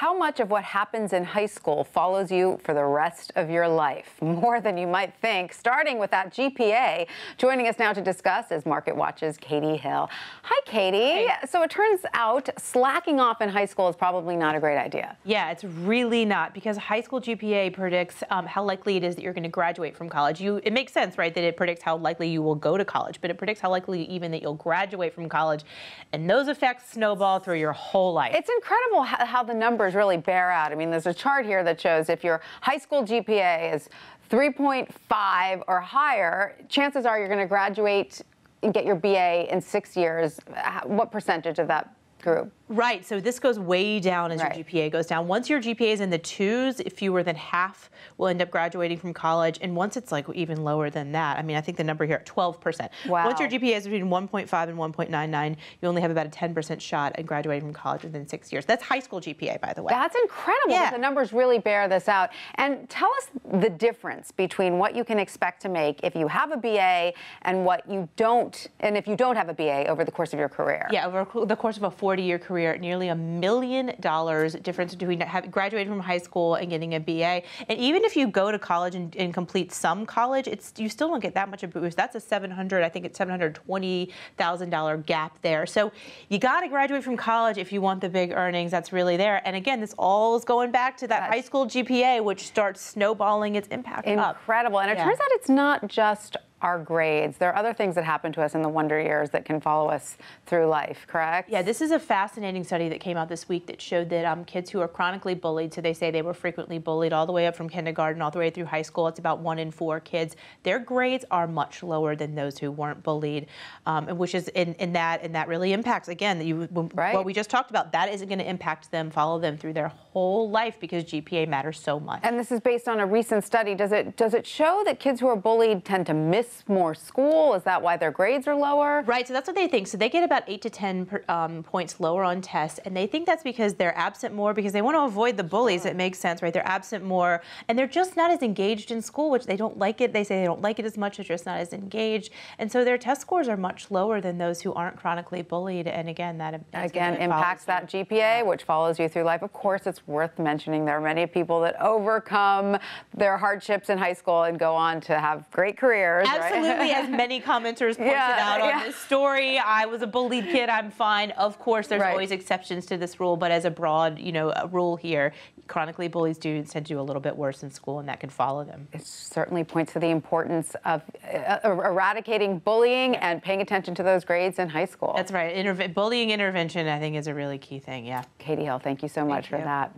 How much of what happens in high school follows you for the rest of your life? More than you might think, starting with that GPA. Joining us now to discuss is MarketWatch's Catey Hill. Hi, Catey. Hey. So it turns out slacking off in high school is probably not a great idea. Yeah, it's really not, because high school GPA predicts how likely it is that you're going to graduate from college. It makes sense, right, that it predicts how likely you will go to college, but it predicts how likely even that you'll graduate from college, and those effects snowball through your whole life. It's incredible how the numbers really bear out. I mean, there's a chart here that shows if your high school GPA is 3.5 or higher, chances are you're going to graduate and get your BA in 6 years. What percentage of that group? Right, so this goes way down as your GPA goes down. Once your GPA is in the 2s, fewer than half will end up graduating from college. And once it's like even lower than that, I mean, I think the number here at 12%. Wow. Once your GPA is between 1.5 and 1.99, you only have about a 10% shot at graduating from college within 6 years. That's high school GPA, by the way. That's incredible. Yeah. The numbers really bear this out. And tell us the difference between what you can expect to make if you have a BA and what you don't, and if you don't have a BA over the course of your career. Yeah, over the course of a 40-year career, nearly $1 million difference between graduating from high school and getting a BA. And even if you go to college and complete some college, you still don't get that much of a boost. That's a $720,000 gap there. So you got to graduate from college if you want the big earnings. That's really there. And again, this all is going back to that high school GPA, which starts snowballing its impact up. Incredible. And it turns out it's not just our grades. There are other things that happen to us in the wonder years that can follow us through life, correct? Yeah, this is a fascinating study that came out this week that showed that kids who are chronically bullied, so they say they were frequently bullied all the way up from kindergarten all the way through high school, it's about 1 in 4 kids, their grades are much lower than those who weren't bullied, and which is and that really impacts, again, what we just talked about, that isn't going to impact them, follow them through their whole life, because GPA matters so much. And this is based on a recent study. Does it show that kids who are bullied tend to miss more school? Is that why their grades are lower? Right, so that's what they think. So they get about 8 to 10 points lower on tests, and they think that's because they're absent more, because they want to avoid the bullies. It makes sense, right? They're absent more, and they're just not as engaged in school, which they don't like it. They say they don't like it as much, they're just not as engaged. And so their test scores are much lower than those who aren't chronically bullied. And again, that impacts that GPA, which follows you through life. Of course, it's worth mentioning there are many people that overcome their hardships in high school and go on to have great careers. Absolutely, as many commenters pointed out on this story. I was a bullied kid, I'm fine. Of course, there's always exceptions to this rule, but as a broad, rule here, chronically bullied students tend to do a little bit worse in school, and that can follow them. It certainly points to the importance of eradicating bullying and paying attention to those grades in high school. That's right. Bullying intervention, I think, is a really key thing, yeah. Catey Hill, thank you so much for that.